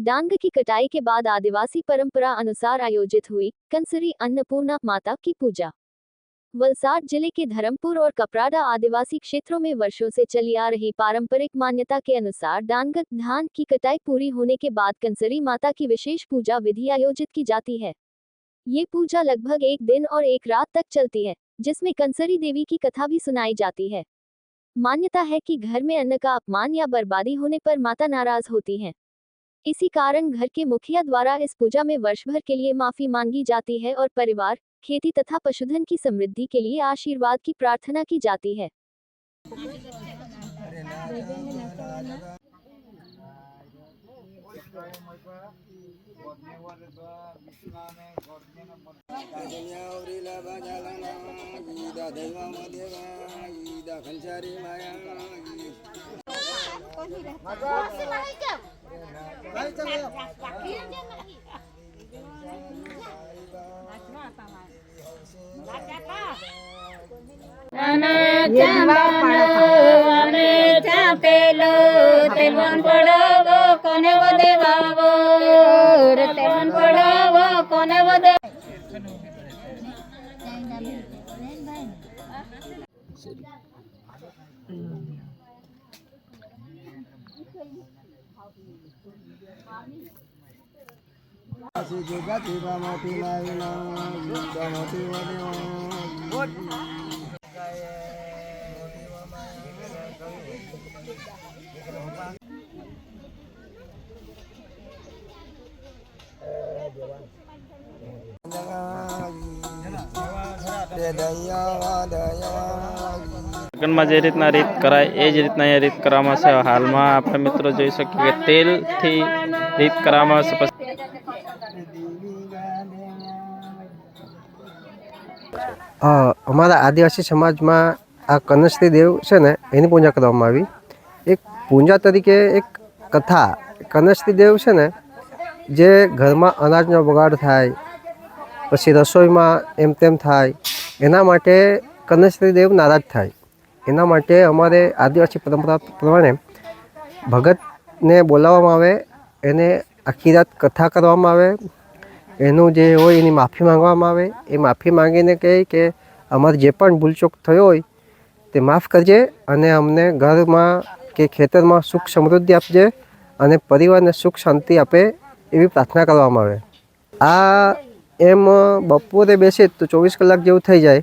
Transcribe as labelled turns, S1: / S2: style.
S1: डांग की कटाई के बाद आदिवासी परंपरा अनुसार आयोजित हुई कंसरी अन्नपूर्णा माता की पूजा। वलसाड जिले के धर्मपुर और कपराडा आदिवासी क्षेत्रों में वर्षों से चली आ रही पारंपरिक मान्यता के अनुसार डांग धान की कटाई पूरी होने के बाद कंसरी माता की विशेष पूजा विधि आयोजित की जाती है। ये पूजा लगभग 1 दिन और 1 रात तक चलती है, जिसमें कंसरी देवी की कथा भी सुनाई जाती है। मान्यता है कि घर में अन्न का अपमान या बर्बादी होने पर माता नाराज होती हैं। इसी कारण घर के मुखिया द्वारा इस पूजा में वर्ष भर के लिए माफी मांगी जाती है और परिवार, खेती तथा पशुधन की समृद्धि के लिए आशीर्वाद की प्रार्थना की जाती है।
S2: લગ્નમાં જે રીતના રીત કરાય એ જ રીતના એ રીત કરવામાં છે। હાલમાં આપણે મિત્રો જોઈ શકીએ કે તેલથી રીત કરવામાં આવશે।
S3: અમારા આદિવાસી સમાજમાં આ કનસ્તી દેવ છે ને એની પૂજા કરવામાં આવી। એક પૂજા તરીકે એક કથા કનસ્તી દેવ છે ને જે ઘરમાં અનાજનો બગાડ થાય પછી રસોઈમાં એમ તેમ થાય એના માટે કનસ્તી દેવ નારાજ થાય એના માટે અમારે આદિવાસી પરંપરા પ્રમાણે ભગતને બોલાવવામાં આવે, એને આખી રાત કથા કરવામાં આવે, એનું જે હોય એની માફી માંગવામાં આવે। એ માફી માંગીને કહે કે અમારે જે પણ ભૂલચૂક થયો હોય તે માફ કરજે અને અમને ઘરમાં કે ખેતરમાં સુખ સમૃદ્ધિ આપજે અને પરિવારને સુખ શાંતિ આપે એવી પ્રાર્થના કરવામાં આવે। આ એમ બપોરે બેસે તો 24 કલાક જેવું થઈ જાય।